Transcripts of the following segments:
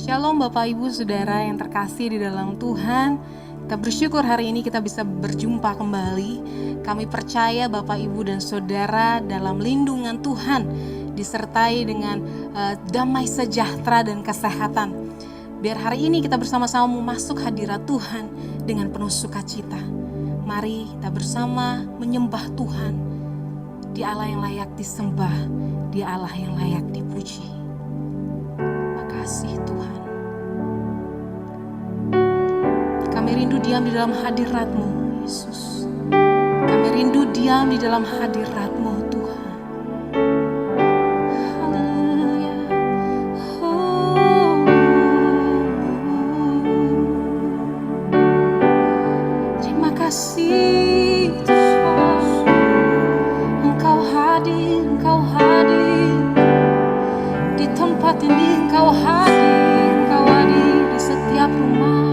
Shalom Bapak Ibu Saudara yang terkasih di dalam Tuhan. Kita bersyukur hari ini kita bisa berjumpa kembali. Kami percaya Bapak Ibu dan Saudara dalam lindungan Tuhan, disertai dengan damai sejahtera dan kesehatan. Biar hari ini kita bersama-sama masuk hadirat Tuhan dengan penuh sukacita. Mari kita bersama menyembah Tuhan. Dia Allah yang layak disembah, Dia Allah yang layak dipuji. Makasih Tuhan. Kami rindu diam di dalam hadirat-Mu, Yesus. Kami rindu diam di dalam hadirat-Mu, Tuhan. Haleluya. Terima kasih, Yesus. Engkau hadir di tempat ini. Engkau hadir di setiap rumah.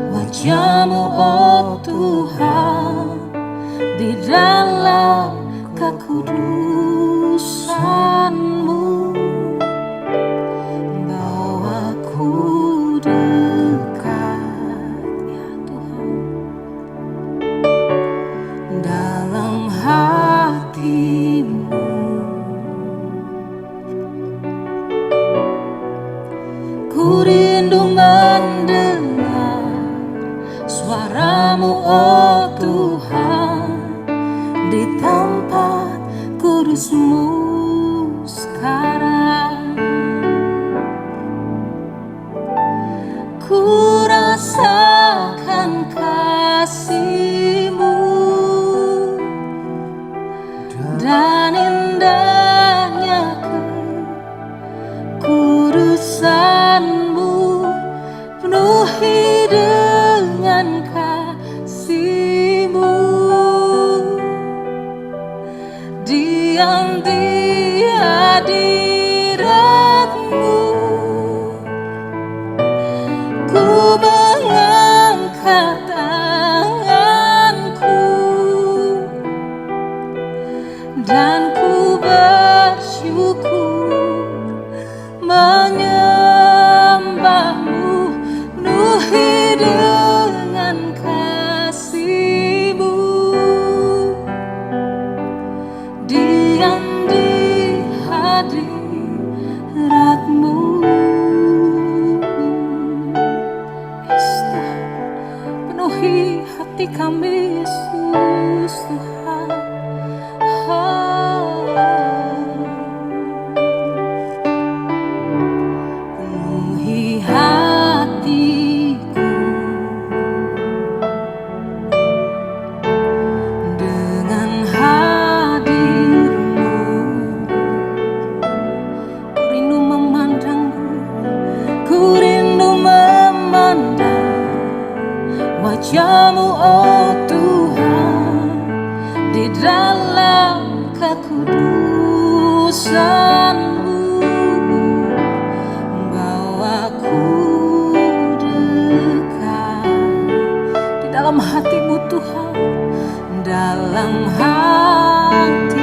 Wajah-Mu, oh Tuhan, di dalam kekudusan-Mu, bawaku dekat, ya Tuhan, dalam hati-Mu. Ku rindu mendengar suara-Mu, oh Tuhan, di tempat kudus-Mu sekarang. Ku rasakan kasih-Mu dan indahnya kekudusan-Mu, penuhi dengan kasih-Mu. Diam di hadirat-Mu, ku mengangkat tanganku dan ku bersyukur menyembah-Mu, penuhi dengan kasih-Mu. Diam di hadirat-Mu, Yesus Tuhan, penuhi hati kami, Yesus Tuhan. Penuhi hatiku dengan hadir-Mu. Ku rindu memandang-Mu, ku rindu memandang wajah-Mu, oh Tuhan, di dalam kekudusan-Mu, bawaku dekat di dalam hati-Mu, Tuhan, dalam hati-Mu.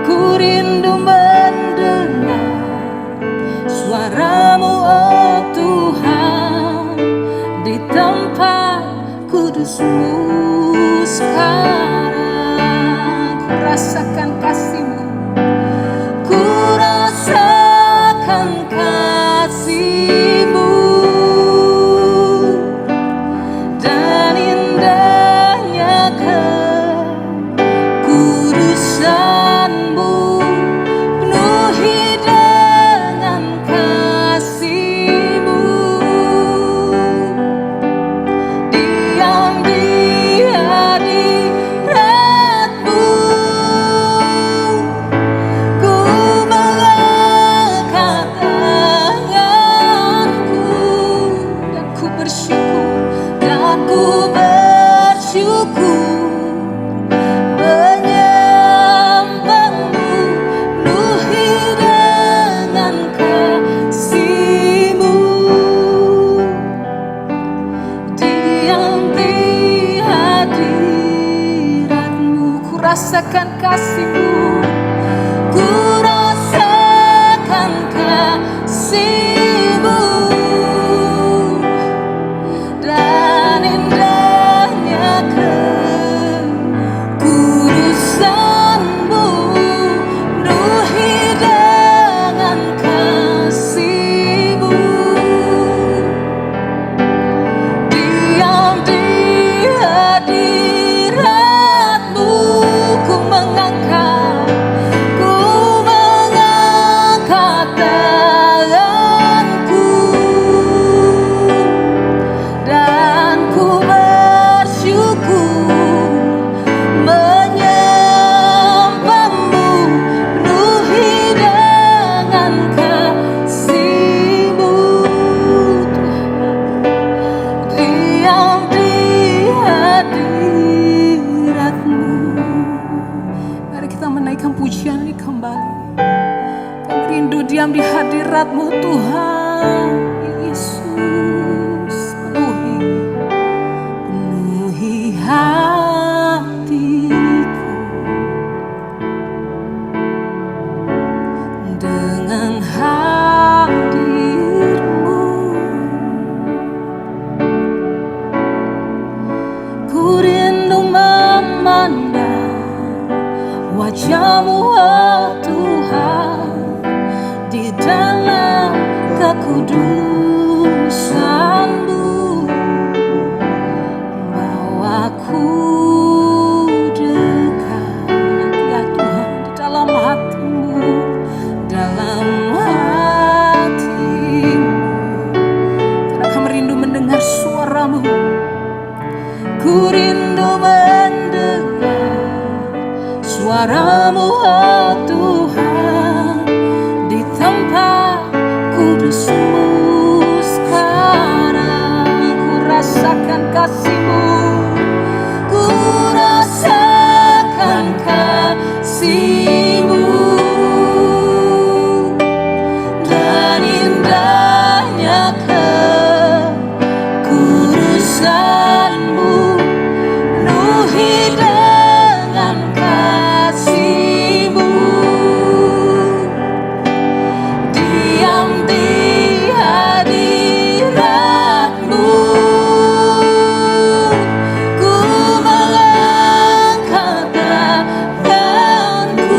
Ku rindu mendengar suara-Mu, oh Tuhan, di tempat kudus-Mu sekarang. Ku rasakan kasih-Mu, ku rasakan kasih-Mu dan indahnya kekudusan-Mu, penuhi dengan kasih. hadirat-Mu Tuhan Yesus. Penuhi hatiku dengan hadir-Mu. Ku rindu memandang wajah-Mu, oh Tuhan, di dalam kekudusan-Mu. Bawaku dekat ya Tuhan di dalam hati-Mu, dalam hati-Mu. Karena kami rindu mendengar suara-Mu. Ku rindu mendengar suara-Mu, oh Tuhan, di tempat kudus-Mu. Sekarang ku rasakan kasih-Mu, ku rasakan kasih-Mu, dan indahnya kekudusan-Mu. Penuhi dengan kasih-Mu, diam di hadirat-Mu. Ku mengangkat tanganku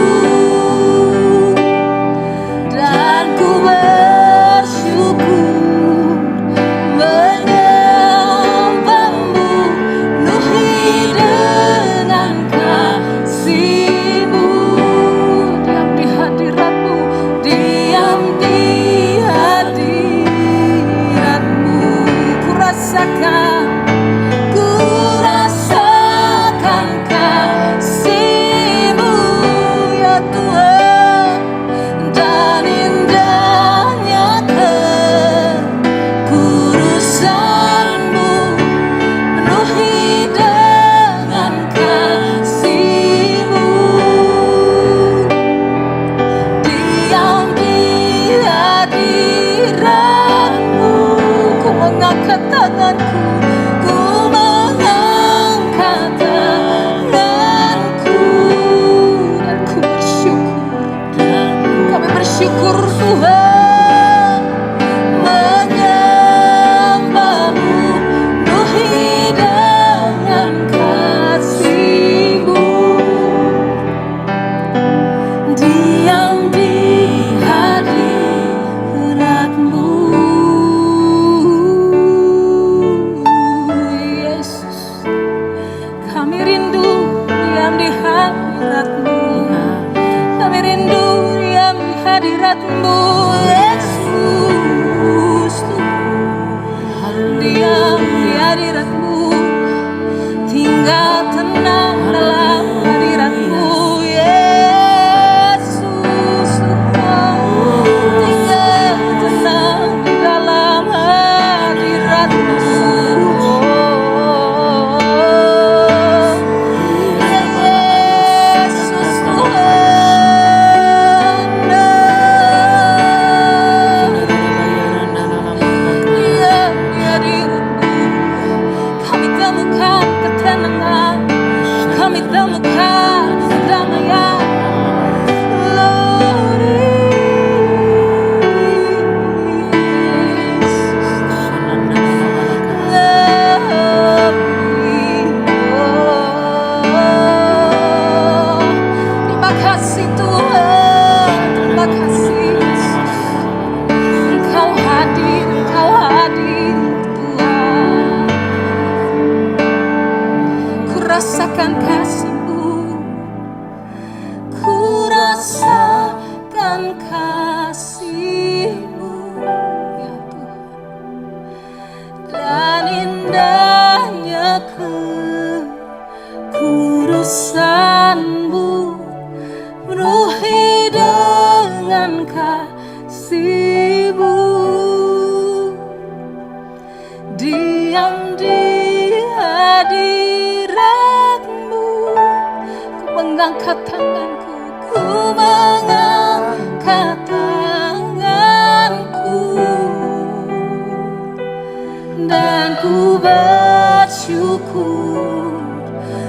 dan ku bersyukur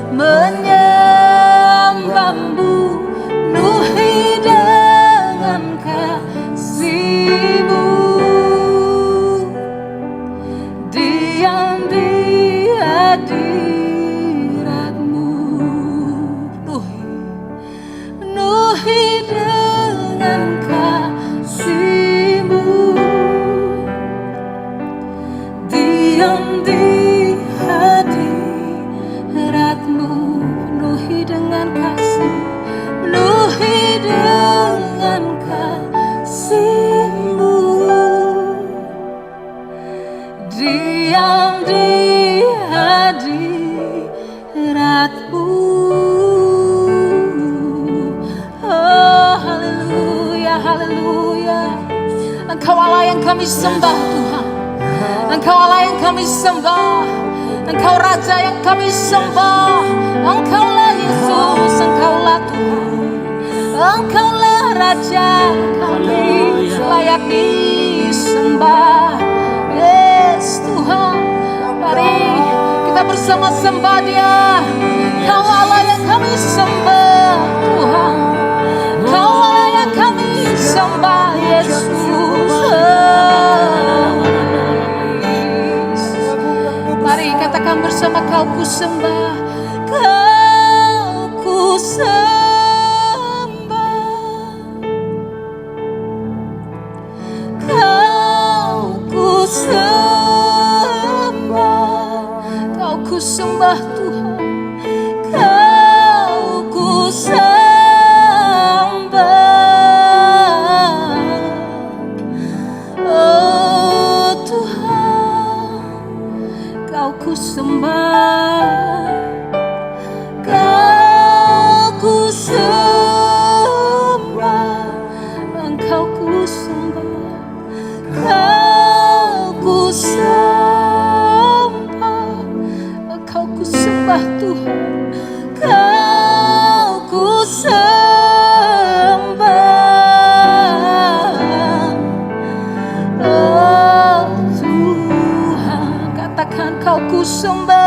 menyembahmu penuhi dengan kasih-Mu. Diam di hadirat-Mu, penuhi dengan kasih-Mu. Diam di hadirat-Mu, penuhi dengan kasih, penuhi dengan kasih-Mu. Diam di hadirat-Mu. Oh, haleluya, haleluya. Engkau Allah yang kami sembah Tuhan. Engkau Allah yang kami sembah. Engkau Raja yang kami sembah. Engkaulah Yesus, Engkaulah Tuhan. Engkaulah Raja kami layak disembah. Yes Tuhan, mari kita bersama sembah Dia. Kau Allah yang kami sembah Tuhan. Kau Allah yang kami sembah Yesus. Mari katakan bersama, Kau ku sembah, Kau ku sembah, Kau ku sembah, Kau ku sembah Tuhan, Kau ku sembah. Oh Tuhan, Kau ku sembah, Kau ku sembah, Engkau ku sembah, Kau ku sembah, Engkau ku sembah Tuhan, Kau ku sembah. Oh Tuhan, katakan Kau ku sembah,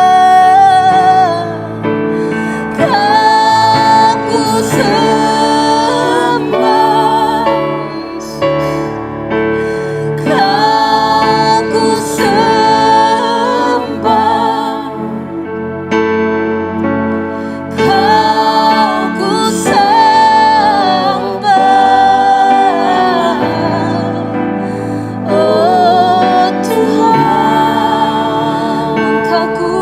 Kau ku sembah, Kau ku sembah, Kau ku sembah. Oh Tuhan, Engkau ku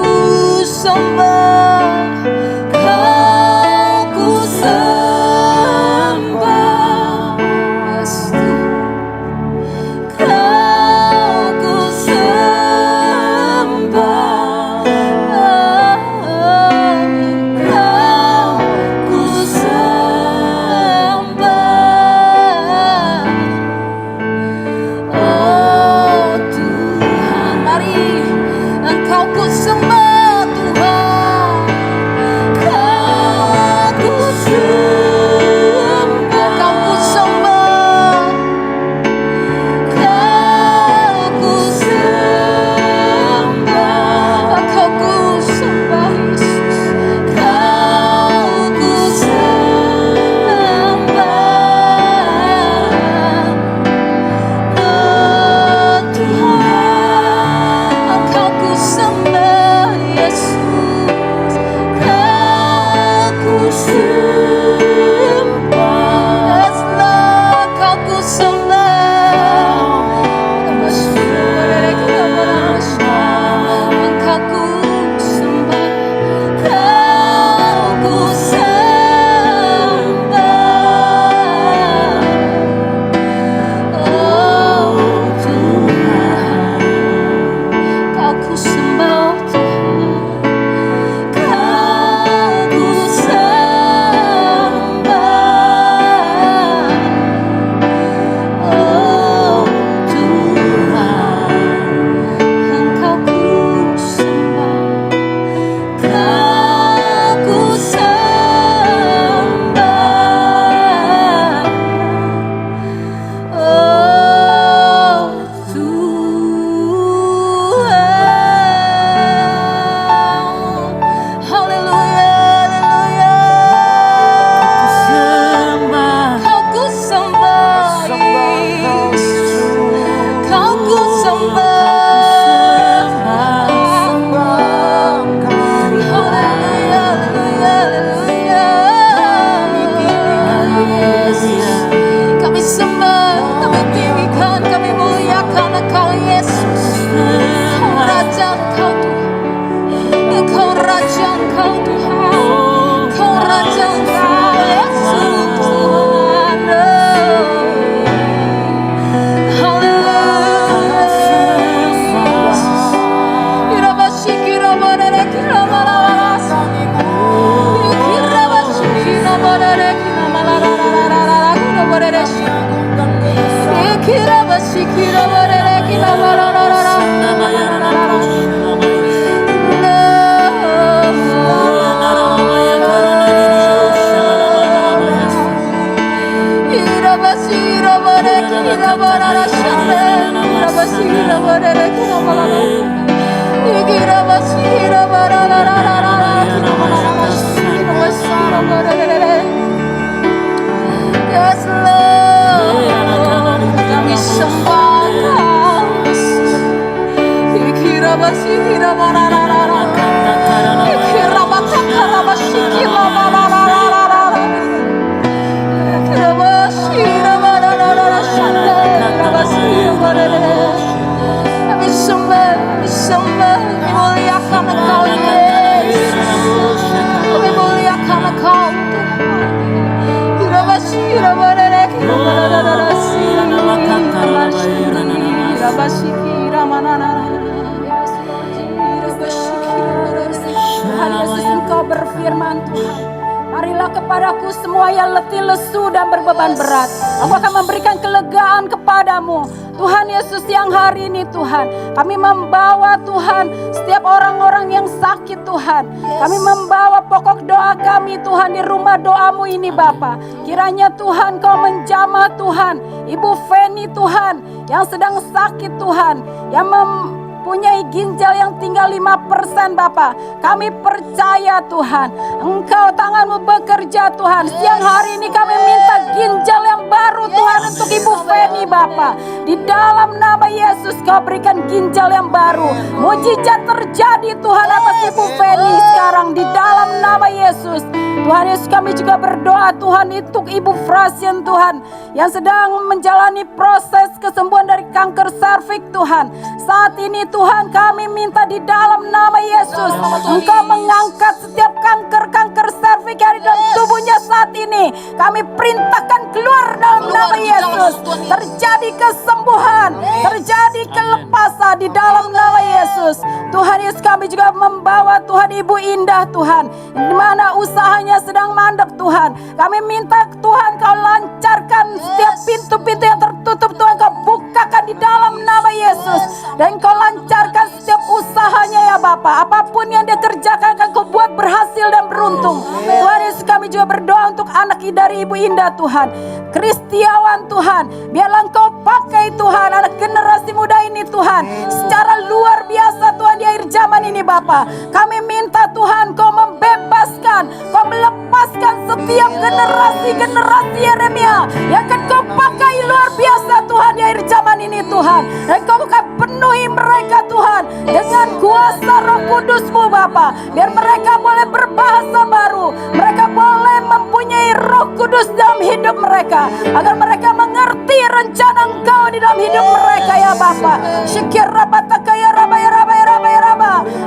Yes, Lord, kami sembah Kau, Yesus. Kami sembah, dimuliakan Engkau, Yesus. Kami muliakan Engkau, Tuhan Yesus, Engkau berfirman, Tuhan, marilah kepadaku semua yang letih, lesu, dan berbeban berat. Aku akan memberikan kelegaan kepadamu. Tuhan Yesus, yang hari ini Tuhan, kami membawa Tuhan setiap orang-orang yang sakit Tuhan. Kami membawa pokok doa kami Tuhan di rumah doamu ini Bapa. Kiranya Tuhan Kau menjamah Tuhan Ibu Feni Tuhan yang sedang sakit Tuhan, yang mempunyai ginjal yang tinggal 5% Bapa. Kami percaya Tuhan, Engkau tanganmu bekerja Tuhan. Siang hari ini kami minta ginjal yang baru Tuhan untuk Ibu Feni Bapa. Di dalam nama Yesus Kau berikan ginjal yang baru. Mujizat terjadi Tuhan atas Ibu Feni sekarang di dalam nama Yesus. Tuhan Yesus, kami juga berdoa Tuhan untuk Ibu Frasian Tuhan yang sedang menjalani proses kesembuhan dari kanker serviks Tuhan. Saat ini Tuhan kami minta di dalam nama Yesus Engkau mengangkat setiap kanker serviks yang ada dalam tubuhnya saat ini. Kami perintahkan keluar dalam nama Yesus. Terjadi kesembuhan, terjadi kelepasan di dalam nama Yesus. Tuhan Yesus, kami juga membawa Tuhan Ibu Indah Tuhan, di mana usahanya sedang mandek Tuhan. Kami minta Tuhan Kau lancarkan setiap pintu-pintu yang tertutup Tuhan Kau bukakan di dalam nama Yesus. Dan Kau lancarkan setiap usahanya ya Bapa. Apapun yang dia kerjakan akan Kau buat berhasil dan beruntung. Tuhan Yesus, kami juga berdoa untuk anak dari Ibu Indah Tuhan, Kristiawan Tuhan. Biarlah Engkau pakai Tuhan anak generasi muda ini Tuhan secara luar biasa Tuhan di akhir zaman ini Bapa. Kami minta Tuhan Kau membebaskan, Kau melepaskan setiap generasi Yeremia yang akan Kau pakai luar biasa Tuhan di akhir zaman ini Tuhan. Dan Kau akan penuhi mereka Tuhan dengan kuasa Roh Kudus-Mu Bapa. Biar mereka boleh berbahasa baru, mereka boleh mempunyai Roh Kudus dalam hidup mereka, agar mereka mengerti rencana Engkau di dalam hidup mereka ya Bapa.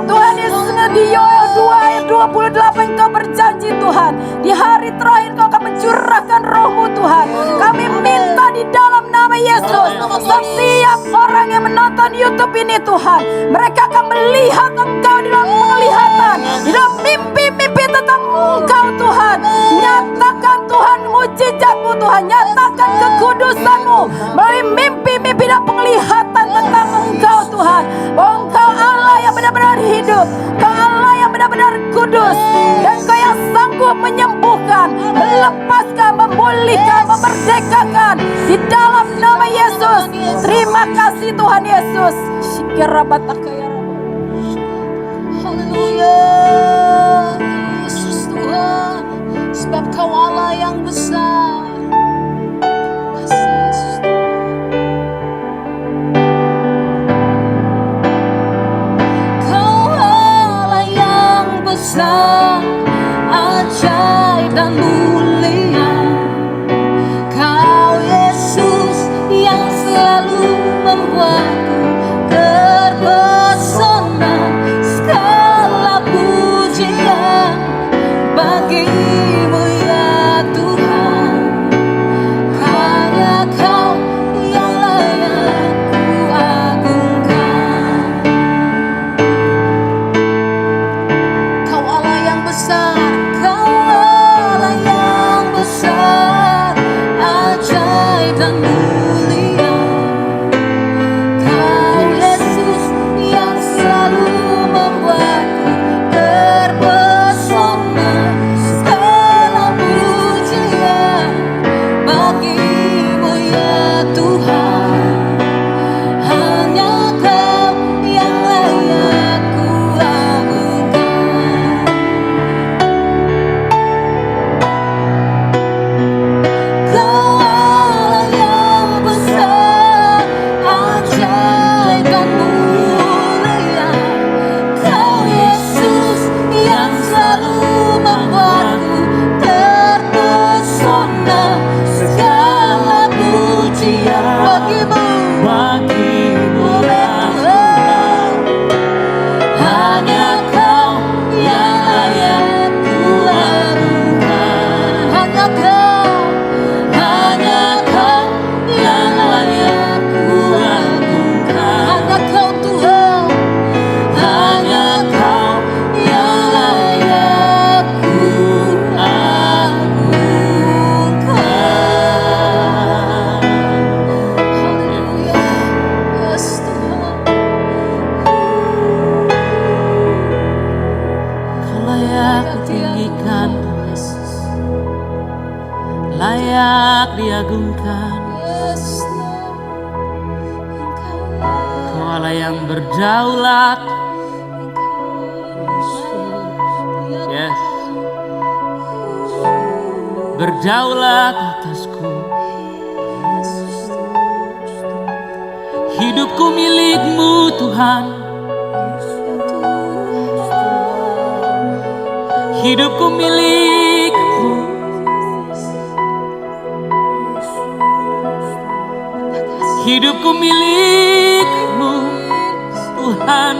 Tuhan Yesus, di Yoel 2 ayat 28 Engkau berjanji Tuhan, di hari terakhir Kau akan mencurahkan Roh-Mu Tuhan. Kami minta di dalam nama Yesus, setiap orang yang menonton YouTube ini Tuhan, mereka akan melihat Engkau di dalam penglihatan, di dalam mimpi-mimpi tentang Engkau Tuhan. Nyatakan Tuhan mujizat-Mu Tuhan, nyatakan kekudusan-Mu melalui mimpi-mimpi dan penglihatan tentang Engkau Tuhan. Bahwa Engkau Allah yang benar-benar hidup, Engkau Allah yang benar-benar kudus, dan Engkau yang sanggup menyembuhkan, melepaskan, memulihkan, memerdekakan di dalam nama Yesus. Terima kasih Tuhan Yesus. Haleluya Yesus Tuhan, sebab Kau Allah yang besar. Kasih Yesus Tuhan. Kau Allah yang besar, ajaib dan mulia. Kau Yesus yang selalu membuatku terpesona. Segala pujian bagi-Mu ya Tuhan. Hanya Kau yang layak ku agungkan. Kau Allah yang besar, Kau Allah yang mulia, Kau Yesus yang selalu membuatku terpesona. Segala pujian bagimu ya Tuhan. Hanya Kau yang layak kuagungkan. Hanya Kau yang layak kuagungkan. Hanya Kau Tuhan. Hanya Kau yang layak kuagungkan. Haleluya. Yes Tuhan. Kau layak ditinggikan, layak diagungkan. Yes Lord. Kau Allah yang berdaulat. Yes, berdaulat atasku. Hidupku milik-Mu Tuhan. Hidupku milik-Mu. Hidupku milik-Mu Tuhan.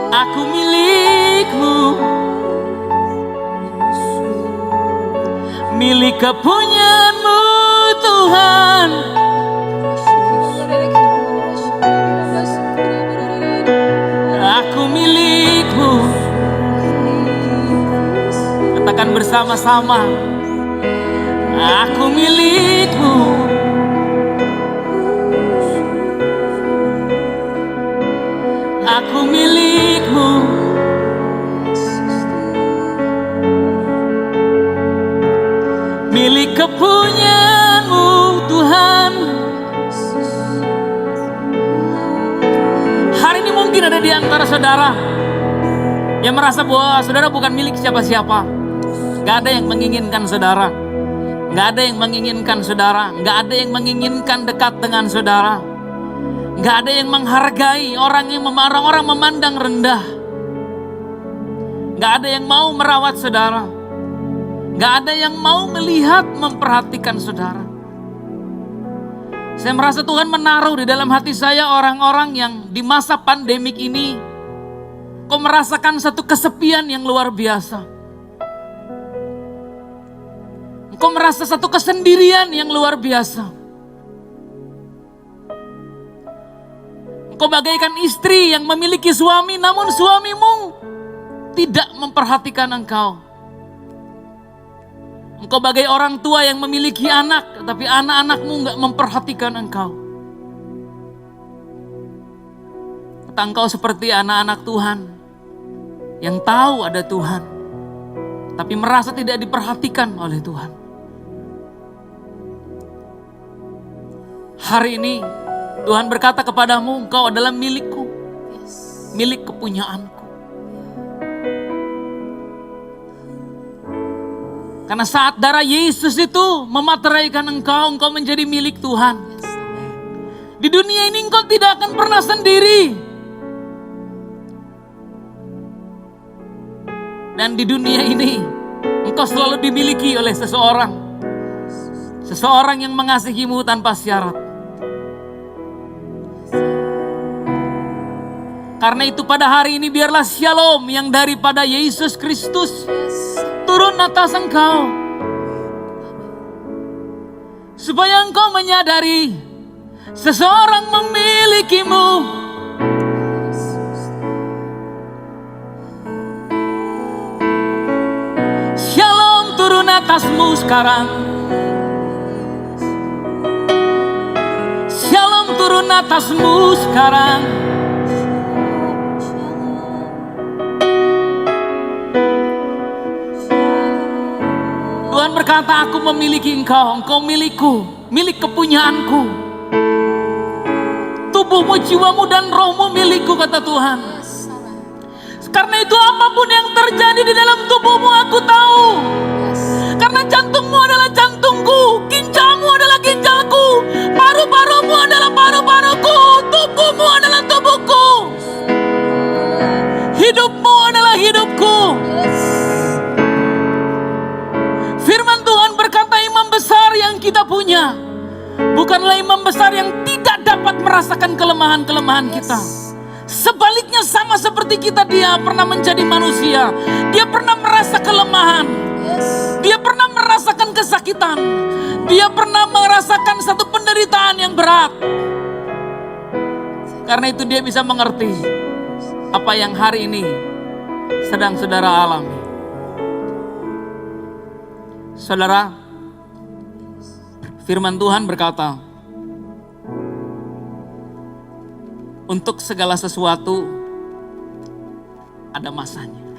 Aku milik-Mu, milik kepunyaan-Mu Tuhan. Aku milik-Mu. Katakan bersama-sama. Aku milik-Mu. Aku milik-Mu. Milik kepunyaan-Mu Tuhan. Hari ini mungkin ada di antara saudara yang merasa bahwa saudara bukan milik siapa-siapa. Gak ada yang menginginkan saudara. Gak ada yang menginginkan saudara. Gak ada yang menginginkan dekat dengan saudara. Gak ada yang menghargai orang memandang rendah. Gak ada yang mau merawat saudara. Gak ada yang mau melihat, memperhatikan saudara. Saya merasa Tuhan menaruh di dalam hati saya orang-orang yang di masa pandemik ini kau merasakan satu kesepian yang luar biasa. Kau merasa satu kesendirian yang luar biasa. Kau bagaikan istri yang memiliki suami, namun suamimu tidak memperhatikan engkau. Engkau bagai orang tua yang memiliki anak, tapi anak-anakmu gak memperhatikan engkau. Atau engkau seperti anak-anak Tuhan yang tahu ada Tuhan, tapi merasa tidak diperhatikan oleh Tuhan. Hari ini Tuhan berkata kepadamu, engkau adalah milikku, milik kepunyaanku. Karena saat darah Yesus itu memateraikan engkau, engkau menjadi milik Tuhan. Di dunia ini engkau tidak akan pernah sendiri. Dan di dunia ini engkau selalu dimiliki oleh seseorang. Seseorang yang mengasihimu tanpa syarat. Karena itu pada hari ini biarlah shalom yang daripada Yesus Kristus turun atas engkau. Supaya engkau menyadari seseorang memilikimu. Shalom turun atasmu sekarang. Shalom turun atasmu sekarang. Tuhan berkata, aku memiliki engkau, engkau milikku, milik kepunyaanku. Tubuhmu, jiwamu, dan rohmu milikku, kata Tuhan. Karena itu apapun yang terjadi di dalam tubuhmu aku tahu. Karena jantungmu adalah jantungku, ginjalmu adalah ginjalku, paru-paru bukanlah imam besar yang tidak dapat merasakan kelemahan-kelemahan kita. Sebaliknya sama seperti kita, dia pernah menjadi manusia. Dia pernah merasa kelemahan. Dia pernah merasakan kesakitan. Dia pernah merasakan satu penderitaan yang berat. Karena itu dia bisa mengerti apa yang hari ini sedang saudara alami. Saudara, firman Tuhan berkata, untuk segala sesuatu ada masanya.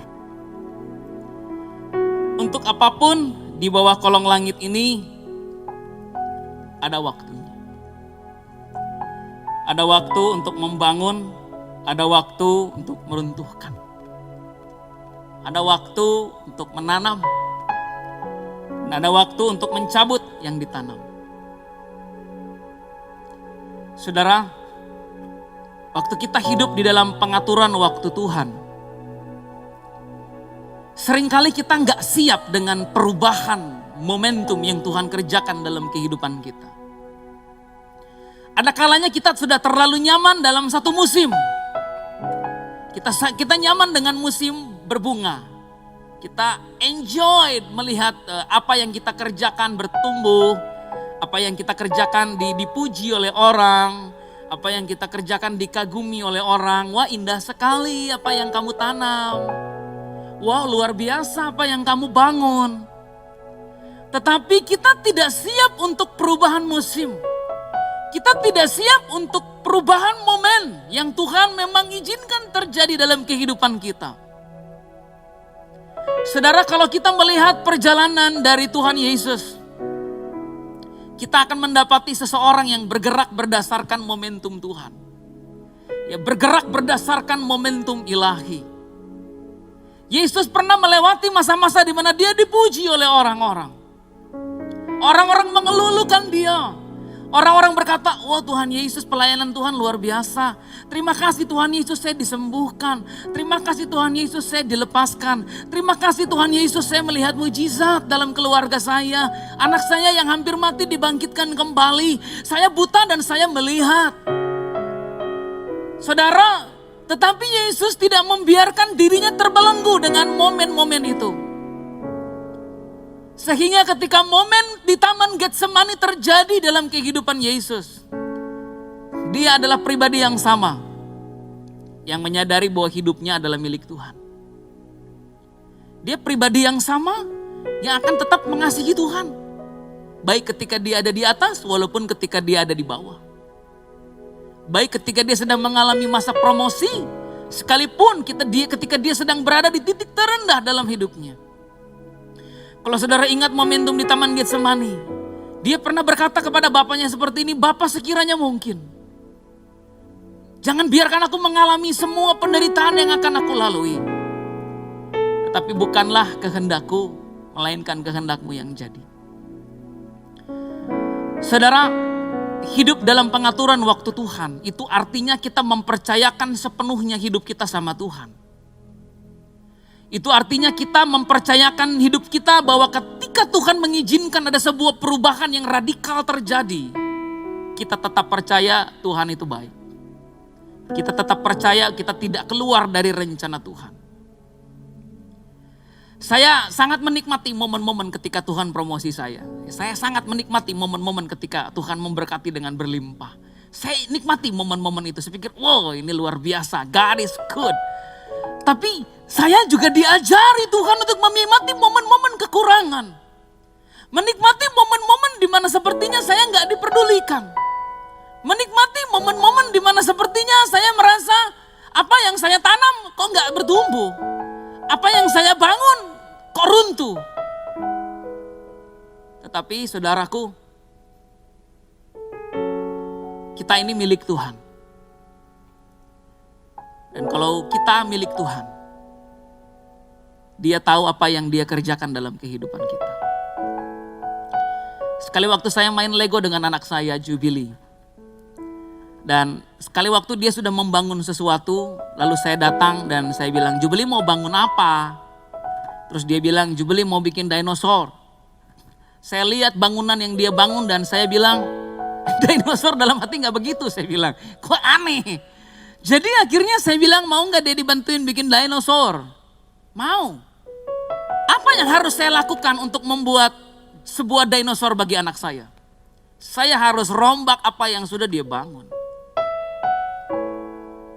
Untuk apapun di bawah kolong langit ini ada waktunya. Ada waktu untuk membangun, ada waktu untuk meruntuhkan. Ada waktu untuk menanam, dan ada waktu untuk mencabut yang ditanam. Saudara, waktu kita hidup di dalam pengaturan waktu Tuhan, seringkali kita nggak siap dengan perubahan momentum yang Tuhan kerjakan dalam kehidupan kita. Ada kalanya kita sudah terlalu nyaman dalam satu musim. Kita nyaman dengan musim berbunga. Kita enjoy melihat apa yang kita kerjakan bertumbuh, apa yang kita kerjakan dipuji oleh orang, apa yang kita kerjakan dikagumi oleh orang. Wah, indah sekali apa yang kamu tanam. Wah, luar biasa apa yang kamu bangun. Tetapi kita tidak siap untuk perubahan musim. Kita tidak siap untuk perubahan momen yang Tuhan memang izinkan terjadi dalam kehidupan kita. Saudara, kalau kita melihat perjalanan dari Tuhan Yesus, kita akan mendapati seseorang yang bergerak berdasarkan momentum Tuhan. Ya, bergerak berdasarkan momentum ilahi. Yesus pernah melewati masa-masa di mana dia dipuji oleh orang-orang. Orang-orang mengelulukan dia. Orang-orang berkata, wah Tuhan Yesus, pelayanan Tuhan luar biasa. Terima kasih Tuhan Yesus, saya disembuhkan. Terima kasih Tuhan Yesus, saya dilepaskan. Terima kasih Tuhan Yesus, saya melihat mujizat dalam keluarga saya. Anak saya yang hampir mati dibangkitkan kembali. Saya buta dan saya melihat. Saudara, tetapi Yesus tidak membiarkan dirinya terbelenggu dengan momen-momen itu. Sehingga ketika momen di Taman Getsemani terjadi dalam kehidupan Yesus, dia adalah pribadi yang sama, yang menyadari bahwa hidupnya adalah milik Tuhan. Dia pribadi yang sama, yang akan tetap mengasihi Tuhan. Baik ketika dia ada di atas, walaupun ketika dia ada di bawah. Baik ketika dia sedang mengalami masa promosi, sekalipun ketika dia sedang berada di titik terendah dalam hidupnya. Kalau saudara ingat momentum di Taman Getsemani, dia pernah berkata kepada bapaknya seperti ini, Bapak sekiranya mungkin, jangan biarkan aku mengalami semua penderitaan yang akan aku lalui. Tetapi bukanlah kehendakku, melainkan kehendakmu yang jadi. Saudara, hidup dalam pengaturan waktu Tuhan, itu artinya kita mempercayakan sepenuhnya hidup kita sama Tuhan. Itu artinya kita mempercayakan hidup kita bahwa ketika Tuhan mengizinkan ada sebuah perubahan yang radikal terjadi, kita tetap percaya Tuhan itu baik. Kita tetap percaya kita tidak keluar dari rencana Tuhan. Saya sangat menikmati momen-momen ketika Tuhan promosi saya. Saya sangat menikmati momen-momen ketika Tuhan memberkati dengan berlimpah. Saya nikmati momen-momen itu. Saya pikir, wow ini luar biasa, God is good. Tapi saya juga diajari Tuhan untuk menikmati momen-momen kekurangan. Menikmati momen-momen di mana sepertinya saya nggak diperdulikan. Menikmati momen-momen di mana sepertinya saya merasa apa yang saya tanam kok nggak bertumbuh. Apa yang saya bangun kok runtuh. Tetapi saudaraku, kita ini milik Tuhan. Dan kalau kita milik Tuhan, Dia tahu apa yang Dia kerjakan dalam kehidupan kita. Sekali waktu saya main Lego dengan anak saya, Jubilee. Dan sekali waktu dia sudah membangun sesuatu, lalu saya datang dan saya bilang, Jubilee mau bangun apa? Terus dia bilang, Jubilee mau bikin dinosaur. Saya lihat bangunan yang dia bangun dan saya bilang, Dinosaur dalam hati gak begitu, saya bilang. Kok aneh. Jadi akhirnya saya bilang, mau gak Daddy bantuin bikin dinosaur? Mau. Apa yang harus saya lakukan untuk membuat sebuah dinosaur bagi anak saya? Saya harus rombak apa yang sudah dia bangun.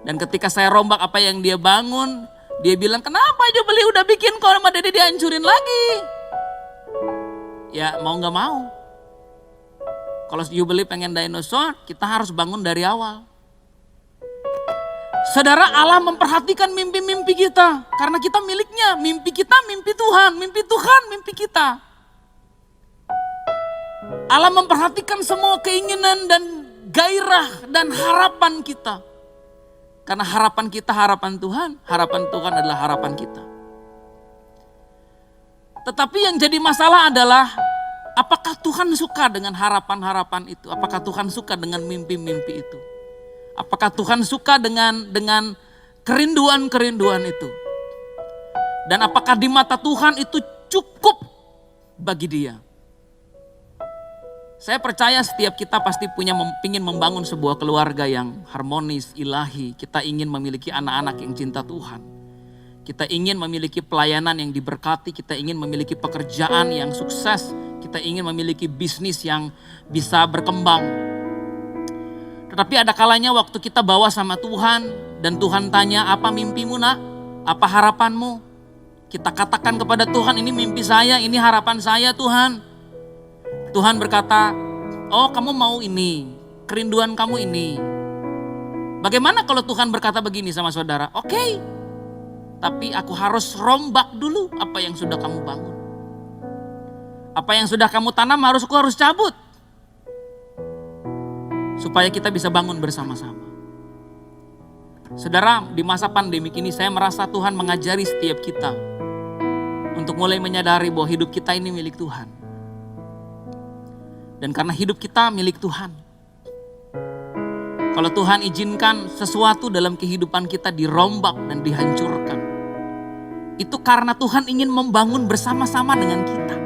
Dan ketika saya rombak apa yang dia bangun, dia bilang, kenapa Jubilee udah bikin kok sama Daddy dihancurin lagi? Ya mau gak mau. Kalau Jubilee pengen dinosaur, kita harus bangun dari awal. Saudara, Allah memperhatikan mimpi-mimpi kita. Karena kita miliknya, mimpi kita mimpi Tuhan, mimpi Tuhan mimpi kita. Allah memperhatikan semua keinginan dan gairah dan harapan kita. Karena harapan kita harapan Tuhan adalah harapan kita. Tetapi yang jadi masalah adalah, apakah Tuhan suka dengan harapan-harapan itu? Apakah Tuhan suka dengan mimpi-mimpi itu? Apakah Tuhan suka dengan kerinduan-kerinduan itu? Dan apakah di mata Tuhan itu cukup bagi dia? Saya percaya setiap kita pasti ingin membangun sebuah keluarga yang harmonis, ilahi. Kita ingin memiliki anak-anak yang cinta Tuhan. Kita ingin memiliki pelayanan yang diberkati. Kita ingin memiliki pekerjaan yang sukses. Kita ingin memiliki bisnis yang bisa berkembang. Tetapi ada kalanya waktu kita bawa sama Tuhan dan Tuhan tanya, apa mimpimu nak? Apa harapanmu? Kita katakan kepada Tuhan, ini mimpi saya, ini harapan saya Tuhan. Tuhan berkata, oh kamu mau ini, kerinduan kamu ini. Bagaimana kalau Tuhan berkata begini sama saudara? Oke, tapi aku harus rombak dulu apa yang sudah kamu bangun. Apa yang sudah kamu tanam aku harus cabut. Supaya kita bisa bangun bersama-sama. Saudara, di masa pandemi ini saya merasa Tuhan mengajari setiap kita untuk mulai menyadari bahwa hidup kita ini milik Tuhan. Dan karena hidup kita milik Tuhan. Kalau Tuhan izinkan sesuatu dalam kehidupan kita dirombak dan dihancurkan, itu karena Tuhan ingin membangun bersama-sama dengan kita.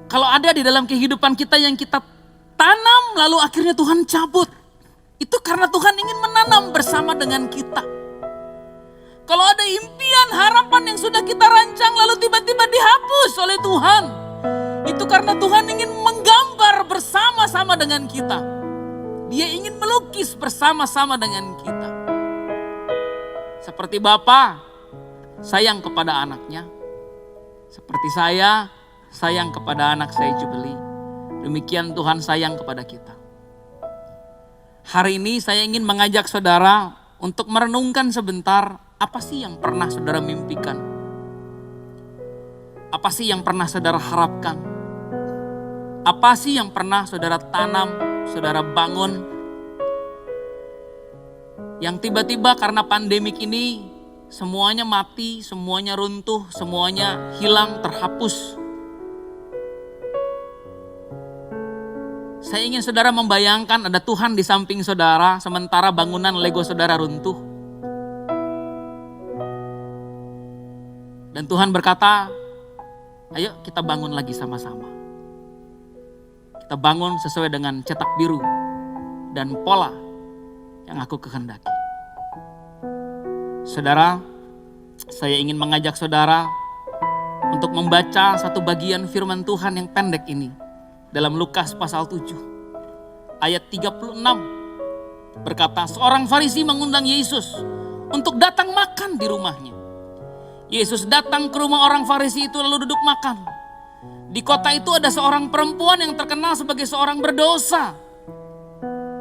Kalau ada di dalam kehidupan kita yang kita tanam lalu akhirnya Tuhan cabut, itu karena Tuhan ingin menanam bersama dengan kita. Kalau ada impian, harapan yang sudah kita rancang lalu tiba-tiba dihapus oleh Tuhan, itu karena Tuhan ingin menggambar bersama-sama dengan kita. Dia ingin melukis bersama-sama dengan kita. Seperti Bapa sayang kepada anaknya, seperti saya sayang kepada anak saya Jubilee, demikian Tuhan sayang kepada kita. Hari ini saya ingin mengajak saudara untuk merenungkan sebentar, apa sih yang pernah saudara mimpikan? Apa sih yang pernah saudara harapkan? Apa sih yang pernah saudara tanam, saudara bangun? Yang tiba-tiba karena pandemik ini semuanya mati, semuanya runtuh, semuanya hilang, terhapus. Saya ingin saudara membayangkan ada Tuhan di samping saudara sementara bangunan Lego saudara runtuh. Dan Tuhan berkata, ayo kita bangun lagi sama-sama. Kita bangun sesuai dengan cetak biru dan pola yang aku kehendaki. Saudara, saya ingin mengajak saudara untuk membaca satu bagian firman Tuhan yang pendek ini dalam Lukas pasal 7 ayat 36 berkata, seorang Farisi mengundang Yesus untuk datang makan di rumahnya. Yesus datang ke rumah orang Farisi itu lalu duduk makan. Di kota itu ada seorang perempuan yang terkenal sebagai seorang berdosa.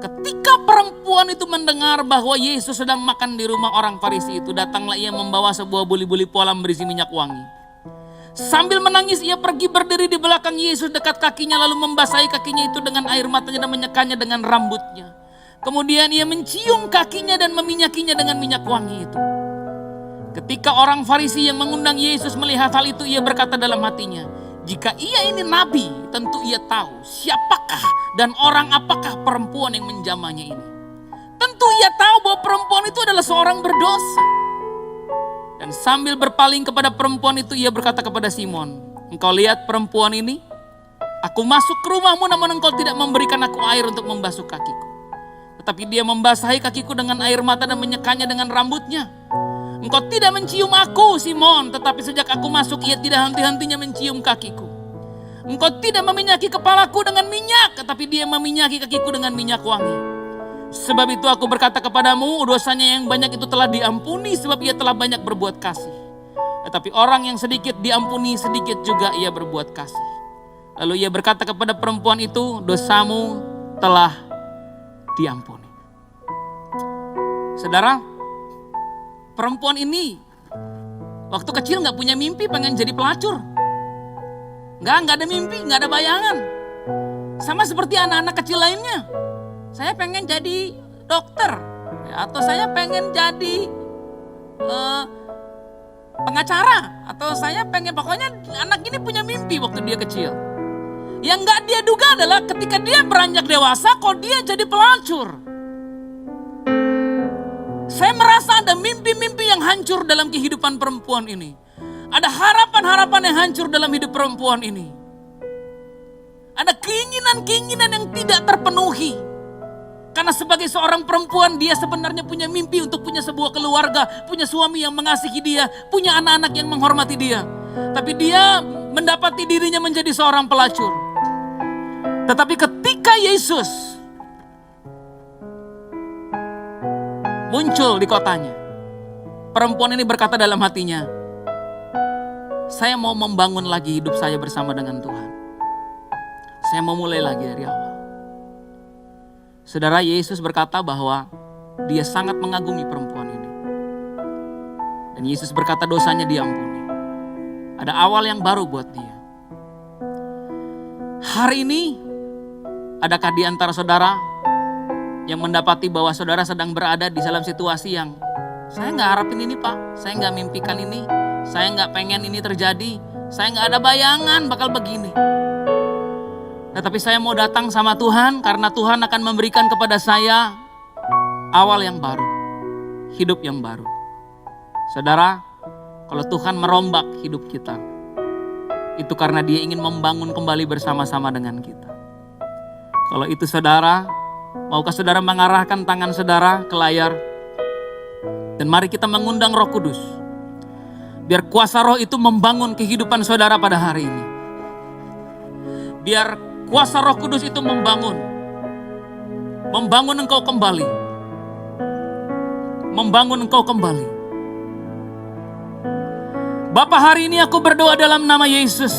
Ketika perempuan itu mendengar bahwa Yesus sedang makan di rumah orang Farisi itu, datanglah ia membawa sebuah buli-buli polam berisi minyak wangi. Sambil menangis ia pergi berdiri di belakang Yesus dekat kakinya lalu membasahi kakinya itu dengan air matanya dan menyekanya dengan rambutnya. Kemudian ia mencium kakinya dan meminyakinya dengan minyak wangi itu. Ketika orang Farisi yang mengundang Yesus melihat hal itu, ia berkata dalam hatinya, jika ia ini nabi, tentu ia tahu siapakah dan orang apakah perempuan yang menjamahnya ini. Tentu ia tahu bahwa perempuan itu adalah seorang berdosa. Dan sambil berpaling kepada perempuan itu, ia berkata kepada Simon, engkau lihat perempuan ini? Aku masuk ke rumahmu namun engkau tidak memberikan aku air untuk membasuh kakiku. Tetapi dia membasahi kakiku dengan air mata dan menyekanya dengan rambutnya. Engkau tidak mencium aku, Simon, tetapi sejak aku masuk ia tidak henti-hentinya mencium kakiku. Engkau tidak meminyaki kepalaku dengan minyak, tetapi dia meminyaki kakiku dengan minyak wangi. Sebab itu aku berkata kepadamu, dosanya yang banyak itu telah diampuni sebab ia telah banyak berbuat kasih. Tetapi orang yang sedikit diampuni, sedikit juga ia berbuat kasih. Lalu ia berkata kepada perempuan itu, dosamu telah diampuni. Saudara, perempuan ini waktu kecil gak punya mimpi pengen jadi pelacur. Gak ada mimpi, gak ada bayangan. Sama seperti anak-anak kecil lainnya. Saya pengen jadi dokter, atau saya pengen jadi pengacara, atau saya pengen, pokoknya anak ini punya mimpi waktu dia kecil. Yang gak dia duga adalah ketika dia beranjak dewasa, kok dia jadi pelacur. Saya merasa ada mimpi-mimpi yang hancur dalam kehidupan perempuan ini. Ada harapan-harapan yang hancur dalam hidup perempuan ini. Ada keinginan-keinginan yang tidak terpenuhi. Karena sebagai seorang perempuan, dia sebenarnya punya mimpi untuk punya sebuah keluarga, punya suami yang mengasihi dia, punya anak-anak yang menghormati dia. Tapi dia mendapati dirinya menjadi seorang pelacur. Tetapi ketika Yesus muncul di kotanya, perempuan ini berkata dalam hatinya, saya mau membangun lagi hidup saya bersama dengan Tuhan. Saya mau mulai lagi dari awal. Saudara, Yesus berkata bahwa dia sangat mengagumi perempuan ini. Dan Yesus berkata dosanya diampuni. Ada awal yang baru buat dia. Hari ini, adakah di antara saudara yang mendapati bahwa saudara sedang berada di dalam situasi yang saya gak harapin ini Pak, saya gak mimpikan ini, saya gak pengen ini terjadi, saya gak ada bayangan bakal begini. Tetapi saya mau datang sama Tuhan karena Tuhan akan memberikan kepada saya awal yang baru, hidup yang baru. Saudara, kalau Tuhan merombak hidup kita, itu karena Dia ingin membangun kembali bersama-sama dengan kita. Kalau itu saudara, maukah saudara mengarahkan tangan saudara ke layar? Dan mari kita mengundang Roh Kudus. Biar kuasa Roh itu membangun kehidupan saudara pada hari ini. Biar kuasa Roh Kudus itu membangun engkau kembali. Membangun engkau kembali. Bapa, hari ini aku berdoa dalam nama Yesus.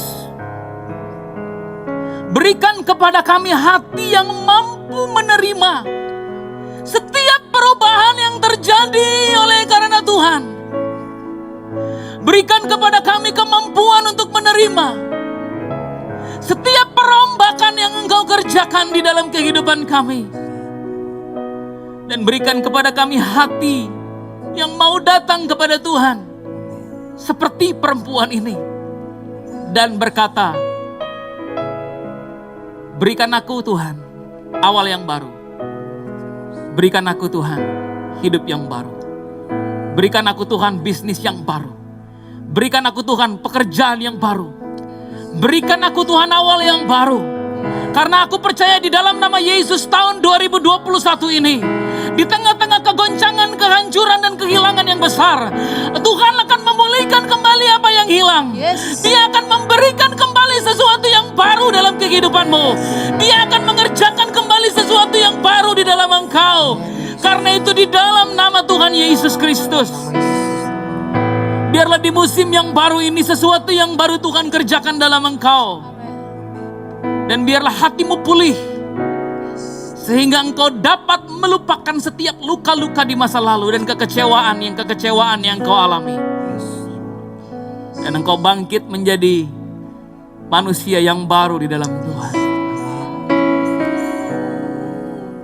Berikan kepada kami hati yang mampu menerima setiap perubahan yang terjadi oleh karena Tuhan. Berikan kepada kami kemampuan untuk menerima setiap perombakan yang Engkau kerjakan di dalam kehidupan kami. Dan berikan kepada kami hati yang mau datang kepada Tuhan seperti perempuan ini dan berkata, berikan aku Tuhan awal yang baru. Berikan aku Tuhan hidup yang baru. Berikan aku Tuhan bisnis yang baru. Berikan aku Tuhan pekerjaan yang baru. Berikan aku Tuhan awal yang baru. Karena aku percaya di dalam nama Yesus tahun 2021 ini, di tengah-tengah kegoncangan, kehancuran dan kehilangan yang besar, Tuhan akan memulihkan kembali apa yang hilang. Dia akan memberikan kembali sesuatu yang baru dalam kehidupanmu. Dia akan mengerjakan kembali sesuatu yang baru di dalam engkau. Karena itu di dalam nama Tuhan Yesus Kristus, biarlah di musim yang baru ini sesuatu yang baru Tuhan kerjakan dalam engkau. Dan biarlah hatimu pulih, sehingga engkau dapat melupakan setiap luka-luka di masa lalu dan kekecewaan yang kau alami. Dan engkau bangkit menjadi manusia yang baru di dalam Tuhan.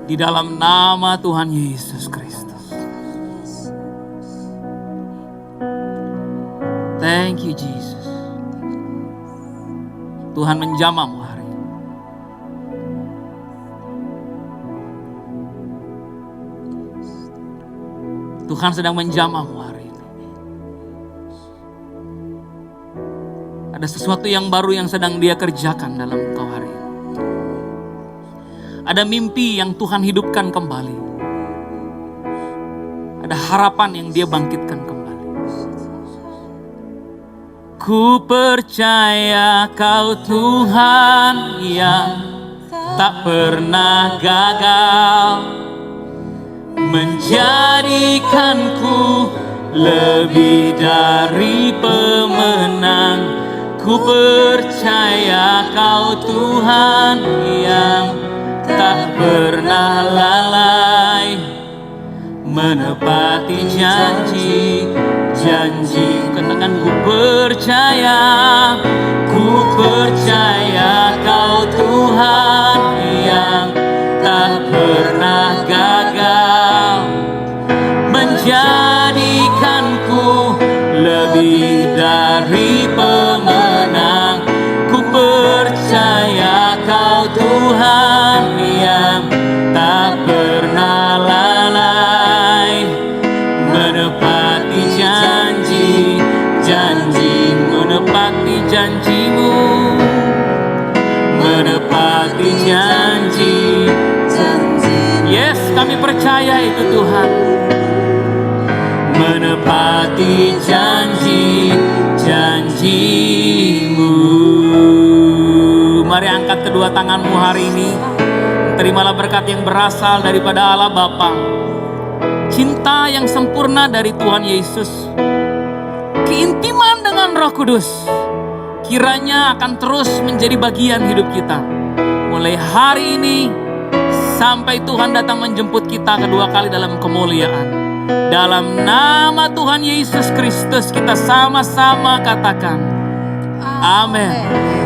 Di dalam nama Tuhan Yesus Kristus. Thank you Jesus. Tuhan menjamahmu hari ini. Tuhan sedang menjamahmu hari ini. Ada sesuatu yang baru yang sedang Dia kerjakan dalam engkau hari ini. Ada mimpi yang Tuhan hidupkan kembali. Ada harapan yang Dia bangkitkan kembali. Ku percaya Kau Tuhan yang tak pernah gagal, menjadikanku lebih dari pemenang. Ku percaya Kau Tuhan yang tak pernah lalai, menepati janji-janji. Katakan ku percaya Kau Tuhan yang tak pernah gagal, menjadikanku lebih dari pemenang. Ku percaya Kau Tuhan yang tak pernah lalai, menepati janji-janji, menepati janji-Mu, menepati janji-janji. Yes, kami percaya itu Tuhan. Menepati janji-janji-Mu. Mari angkat kedua tanganmu hari ini. Terimalah berkat yang berasal daripada Allah Bapa, cinta yang sempurna dari Tuhan Yesus, keintiman dengan Roh Kudus, kiranya akan terus menjadi bagian hidup kita. Mulai hari ini sampai Tuhan datang menjemput kita kedua kali dalam kemuliaan. Dalam nama Tuhan Yesus Kristus kita sama-sama katakan amin.